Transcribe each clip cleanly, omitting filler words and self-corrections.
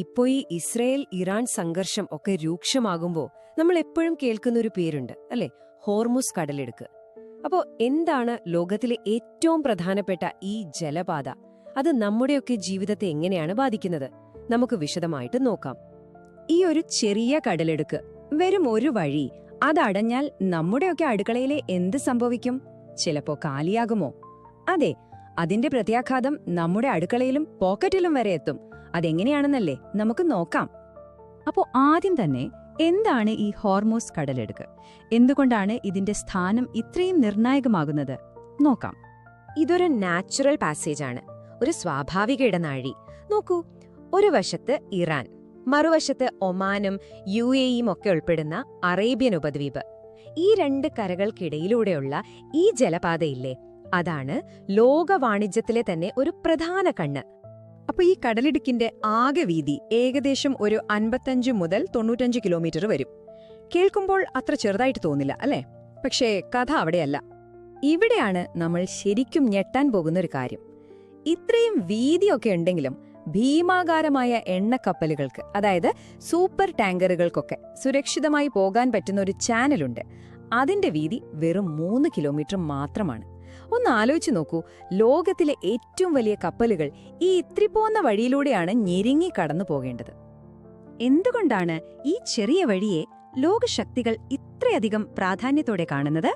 ഇപ്പോ ഈ Israel Iran സംഘർഷം ഒക്കെ രൂക്ഷമാകുമ്പോ നമ്മൾ എപ്പോഴും കേൾക്കുന്നൊരു പേരുണ്ട് അല്ലെ, ഹോർമുസ് കടലിടുക്ക്. അപ്പോ എന്താണ് ലോകത്തിലെ ഏറ്റവും പ്രധാനപ്പെട്ട ഈ ജലപാത? അത് നമ്മുടെയൊക്കെ ജീവിതത്തെ എങ്ങനെയാണ് ബാധിക്കുന്നത്? നമുക്ക് വിശദമായിട്ട് നോക്കാം. ഈ ഒരു ചെറിയ കടലെടുക്ക്, വെറും ഒരു വഴി, അതടഞ്ഞാൽ നമ്മുടെയൊക്കെ അടുക്കളയിലെ എന്ത് സംഭവിക്കും? ചിലപ്പോ കാലിയാകുമോ? അതെ, അതിന്റെ പ്രത്യാഘാതം നമ്മുടെ അടുക്കളയിലും പോക്കറ്റിലും വരെ എത്തും. അതെങ്ങനെയാണെന്നല്ലേ നമുക്ക് നോക്കാം. അപ്പോ ആദ്യം തന്നെ, എന്താണ് ഈ ഹോർമൂസ് കടലെടുക്ക്? എന്തുകൊണ്ടാണ് ഇതിന്റെ സ്ഥാനം ഇത്രയും നിർണായകമാകുന്നത്? നോക്കാം. ഇതൊരു നാച്ചുറൽ പാസേജാണ്, ഒരു സ്വാഭാവിക ഇടനാഴി. നോക്കൂ, ഒരു വശത്ത് ഇറാൻ, മറുവശത്ത് ഒമാനും UAEയും ഒക്കെ ഉൾപ്പെടുന്ന അറേബ്യൻ ഉപദ്വീപ്. ഈ രണ്ട് കരകൾക്കിടയിലൂടെയുള്ള ഈ ജലപാതയില്ലേ, അതാണ് ലോക വാണിജ്യത്തിലെ തന്നെ ഒരു പ്രധാന കണ്ണ്. അപ്പൊ ഈ കടലിടുക്കിന്റെ ആകെ വീതി ഏകദേശം ഒരു 55 മുതൽ 95 കിലോമീറ്റർ വരും. കേൾക്കുമ്പോൾ അത്ര ചെറുതായിട്ട് തോന്നില്ല അല്ലേ? പക്ഷേ കഥ അവിടെയല്ല. ഇവിടെയാണ് നമ്മൾ ശരിക്കും ഞെട്ടാൻ പോകുന്നൊരു കാര്യം. ഇത്രയും വീതിയൊക്കെ ഉണ്ടെങ്കിലും ഭീമാകാരമായ എണ്ണക്കപ്പലുകൾക്ക്, അതായത് സൂപ്പർ ടാങ്കറുകൾക്കൊക്കെ സുരക്ഷിതമായി പോകാൻ പറ്റുന്ന ഒരു ചാനലുണ്ട്. അതിന്റെ വീതി വെറും 3 കിലോമീറ്റർ മാത്രമാണ്. ഒന്ന് ആലോചിച്ചു നോക്കൂ, ലോകത്തിലെ ഏറ്റവും വലിയ കപ്പലുകൾ ഈ ഇത്തിരി പോന്ന വഴിയിലൂടെയാണ് ഞെരുങ്ങി കടന്നു പോകേണ്ടത്. എന്തുകൊണ്ടാണ് ഈ ചെറിയ വഴിയെ ലോകശക്തികൾ ഇത്രയധികം പ്രാധാന്യത്തോടെ കാണുന്നത്?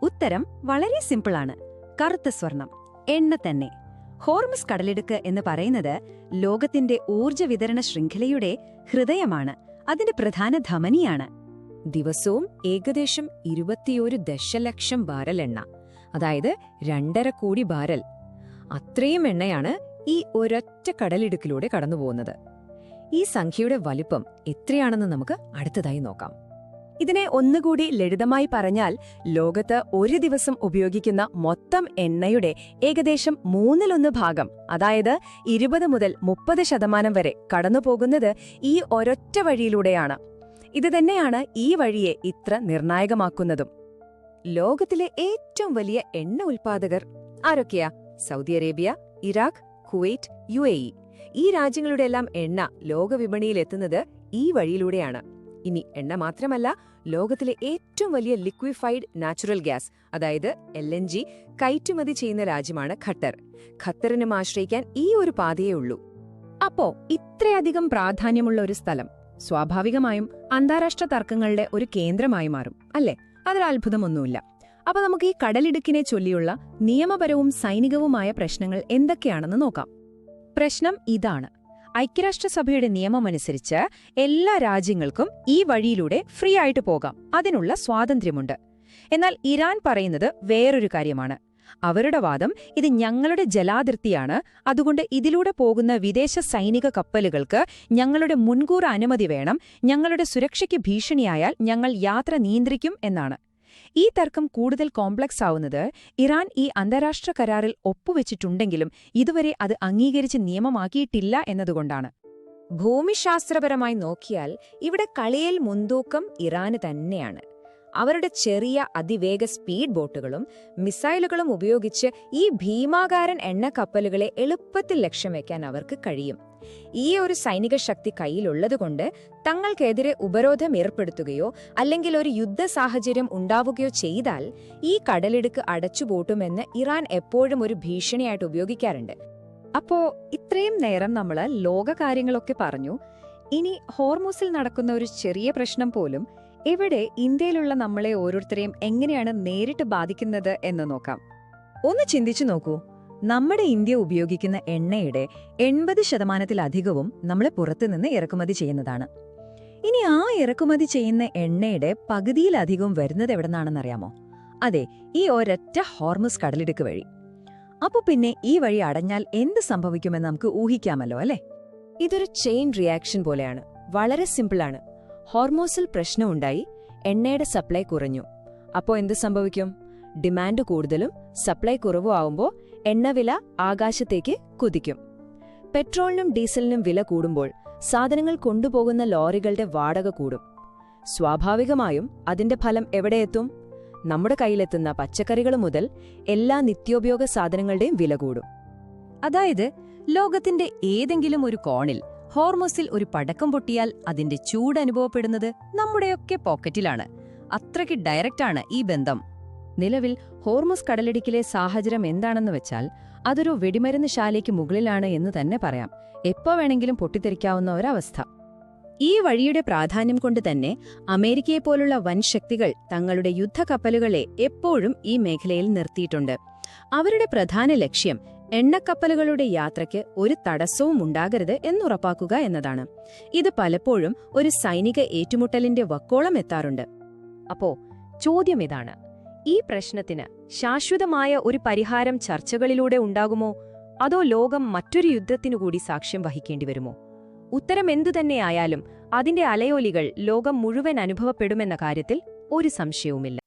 ഉത്തരം വളരെ സിമ്പിളാണ്. കറുത്ത സ്വർണം, എണ്ണ തന്നെ. ഹോർമുസ് കടലിടുക്ക് എന്ന് പറയുന്നത് ലോകത്തിന്റെ ഊർജ്ജ വിതരണ ശൃംഖലയുടെ ഹൃദയമാണ്. അതിന്റെ പ്രധാന ധമനിയാണ്. ദിവസവും ഏകദേശം 21 ദശലക്ഷം ബാരൽ എണ്ണ, അതായത് 2.5 കോടി ബാരൽ. അത്രയും എണ്ണയാണ് ഈ ഒരൊറ്റ കടലിടുക്കിലൂടെ കടന്നുപോകുന്നത്. ഈ സംഖ്യയുടെ വലിപ്പം എത്രയാണെന്ന് നമുക്ക് അടുത്തതായി നോക്കാം. ഇതിനെ ഒന്നുകൂടി ലളിതമായി പറഞ്ഞാൽ, ലോകത്ത് ഒരു ദിവസം ഉപയോഗിക്കുന്ന മൊത്തം എണ്ണയുടെ ഏകദേശം 1/3 ഭാഗം, അതായത് 20 മുതൽ 30% വരെ കടന്നുപോകുന്നത് ഈ ഒരൊറ്റ വഴിയിലൂടെയാണ്. ഇത് തന്നെയാണ് ഈ വഴിയെ ഇത്ര നിർണായകമാക്കുന്നതും. ലോകത്തിലെ ഏറ്റവും വലിയ എണ്ണ ഉൽപ്പാദകർ ആരൊക്കെയാ? Saudi Arabia, Iraq, Kuwait, UAE. ഈ രാജ്യങ്ങളുടെയെല്ലാം എണ്ണ ലോകവിപണിയിൽ എത്തുന്നത് ഈ വഴിയിലൂടെയാണ്. ഇനി എണ്ണ മാത്രമല്ല, ലോകത്തിലെ ഏറ്റവും വലിയ ലിക്വിഫൈഡ് നാച്ചുറൽ ഗ്യാസ്, അതായത് LNG, കയറ്റുമതി ചെയ്യുന്ന രാജ്യമാണ് ഖത്തർ. ഖത്തറിനും ആശ്രയിക്കാൻ ഈ ഒരു പാതയേ ഉള്ളൂ. അപ്പോ ഇത്രയധികം പ്രാധാന്യമുള്ള ഒരു സ്ഥലം സ്വാഭാവികമായും അന്താരാഷ്ട്ര തർക്കങ്ങളുടെ ഒരു കേന്ദ്രമായി മാറും അല്ലേ? അതിലത്ഭുതമൊന്നുമില്ല. അപ്പൊ നമുക്ക് ഈ കടലിടുക്കിനെ ചൊല്ലിയുള്ള നിയമപരവും സൈനികവുമായ പ്രശ്നങ്ങൾ എന്തൊക്കെയാണെന്ന് നോക്കാം. പ്രശ്നം ഇതാണ്: ഐക്യരാഷ്ട്രസഭയുടെ നിയമമനുസരിച്ച് എല്ലാ രാജ്യങ്ങൾക്കും ഈ വഴിയിലൂടെ ഫ്രീ ആയിട്ട് പോകാം, അതിനുള്ള സ്വാതന്ത്ര്യമുണ്ട്. എന്നാൽ ഇറാൻ പറയുന്നത് വേറൊരു കാര്യമാണ്. അവരുടെ വാദം, ഇത് ഞങ്ങളുടെ ജലാതിർത്തിയാണ്, അതുകൊണ്ട് ഇതിലൂടെ പോകുന്ന വിദേശ സൈനിക കപ്പലുകൾക്ക് ഞങ്ങളുടെ മുൻകൂർ അനുമതി വേണം, ഞങ്ങളുടെ സുരക്ഷയ്ക്ക് ഭീഷണിയായാൽ ഞങ്ങൾ യാത്ര നിയന്ത്രിക്കും എന്നാണ്. ഈ തർക്കം കൂടുതൽ കോംപ്ലക്സ് ആവുന്നത് ഇറാൻ ഈ അന്താരാഷ്ട്ര കരാറിൽ ഒപ്പുവെച്ചിട്ടുണ്ടെങ്കിലും ഇതുവരെ അത് അംഗീകരിച്ച് നിയമമാക്കിയിട്ടില്ല എന്നതുകൊണ്ടാണ്. ഭൂമിശാസ്ത്രപരമായി നോക്കിയാൽ ഇവിടെ കളിയിൽ മുൻതൂക്കം ഇറാന് തന്നെയാണ്. അവരുടെ ചെറിയ അതിവേഗ സ്പീഡ് ബോട്ടുകളും മിസൈലുകളും ഉപയോഗിച്ച് ഈ ഭീമാകാരൻ എണ്ണക്കപ്പലുകളെ എളുപ്പത്തിൽ ലക്ഷ്യം വയ്ക്കാൻ അവർക്ക് കഴിയും. ഈ ഒരു സൈനിക ശക്തി കയ്യിലുള്ളതുകൊണ്ട് തങ്ങൾക്കെതിരെ ഉപരോധം ഏർപ്പെടുത്തുകയോ അല്ലെങ്കിൽ ഒരു യുദ്ധ സാഹചര്യം ഉണ്ടാവുകയോ ചെയ്താൽ ഈ കടലിടുക്ക് അടച്ചുപൂട്ടുമെന്ന് ഇറാൻ എപ്പോഴും ഒരു ഭീഷണിയായിട്ട് ഉപയോഗിക്കാറുണ്ട്. അപ്പോ ഇത്രയും നേരം നമ്മള് ലോകകാര്യങ്ങളൊക്കെ പറഞ്ഞു. ഇനി ഹോർമൂസിൽ നടക്കുന്ന ഒരു ചെറിയ പ്രശ്നം പോലും ഇവിടെ ഇന്ത്യയിലുള്ള നമ്മളെ ഓരോരുത്തരെയും എങ്ങനെയാണ് നേരിട്ട് ബാധിക്കുന്നത് എന്ന് നോക്കാം. ഒന്ന് ചിന്തിച്ചു നോക്കൂ. നമ്മുടെ ഇന്ത്യ ഉപയോഗിക്കുന്ന എണ്ണയുടെ 80%-ലധികവും നമ്മൾ പുറത്തുനിന്ന് ഇറക്കുമതി ചെയ്യുന്നതാണ്. ഇനി ആ ഇറക്കുമതി ചെയ്യുന്ന എണ്ണയുടെ പകുതിയിലധികവും വരുന്നത് എവിടെന്നാണെന്നറിയാമോ? അതെ, ഈ ഒരൊറ്റ ഹോർമുസ് കടലിടുക്ക് വഴി. അപ്പൊ പിന്നെ ഈ വഴി അടഞ്ഞാൽ എന്ത് സംഭവിക്കുമെന്ന് നമുക്ക് ഊഹിക്കാമല്ലോ അല്ലേ? ഇതൊരു ചെയിൻ റിയാക്ഷൻ പോലെയാണ്. വളരെ സിമ്പിളാണ്. ഹോർമൂസിൽ പ്രശ്നമുണ്ടായി, എണ്ണയുടെ സപ്ലൈ കുറഞ്ഞു. അപ്പോ എന്ത് സംഭവിക്കും? ഡിമാൻഡ് കൂടുതലും സപ്ലൈ കുറവും ആവുമ്പോൾ എണ്ണവില ആകാശത്തേക്ക് കുതിക്കും. പെട്രോളിനും ഡീസലിനും വില കൂടുമ്പോൾ സാധനങ്ങൾ കൊണ്ടുപോകുന്ന ലോറികളുടെ വാടക കൂടും. സ്വാഭാവികമായും അതിന്റെ ഫലം എവിടെയെത്തും? നമ്മുടെ കയ്യിലെത്തുന്ന പച്ചക്കറികൾ മുതൽ എല്ലാ നിത്യോപയോഗ സാധനങ്ങളുടെയും വില കൂടും. അതായത് ലോകത്തിന്റെ ഏതെങ്കിലും ഒരു കോണിൽ ഹോർമസിൽ ഒരു പടക്കം പൊട്ടിയാൽ അതിന്റെ ചൂട് അനുഭവപ്പെടുന്നത് നമ്മുടെയൊക്കെ പോക്കറ്റിലാണ്. അത്രയ്ക്ക് ഡയറക്റ്റാണ് ഈ ബന്ധം. നിലവിൽ ഹോർമുസ് കടലിടുക്കിലെ സാഹചര്യം എന്താണെന്ന് വെച്ചാൽ അതൊരു വെടിമരുന്ന് ശാലയ്ക്ക് മുകളിലാണ് എന്ന് തന്നെ പറയാം. എപ്പോ വേണമെങ്കിലും പൊട്ടിത്തെറിക്കാവുന്ന ഒരവസ്ഥ. ഈ വഴിയുടെ പ്രാധാന്യം കൊണ്ട് തന്നെ അമേരിക്കയെപ്പോലുള്ള വൻ ശക്തികൾ തങ്ങളുടെ യുദ്ധക്കപ്പലുകളെ എപ്പോഴും ഈ മേഖലയിൽ നിർത്തിയിട്ടുണ്ട്. അവരുടെ പ്രധാന ലക്ഷ്യം എണ്ണക്കപ്പലുകളുടെ യാത്രയ്ക്ക് ഒരു തടസ്സവും ഉണ്ടാകരുത് എന്നുറപ്പാക്കുക എന്നതാണ്. ഇത് പലപ്പോഴും ഒരു സൈനിക ഏറ്റുമുട്ടലിന്റെ വക്കോളം എത്താറുണ്ട്. അപ്പോ ചോദ്യം ഇതാണ്, ഈ പ്രശ്നത്തിന് ശാശ്വതമായ ഒരു പരിഹാരം ചർച്ചകളിലൂടെ ഉണ്ടാകുമോ, അതോ ലോകം മറ്റൊരു യുദ്ധത്തിനുകൂടി സാക്ഷ്യം വഹിക്കേണ്ടി വരുമോ? ഉത്തരം എന്തുതന്നെയായാലും അതിന്റെ അലയൊലികൾ ലോകം മുഴുവൻ അനുഭവപ്പെടുമെന്ന കാര്യത്തിൽ ഒരു സംശയവുമില്ല.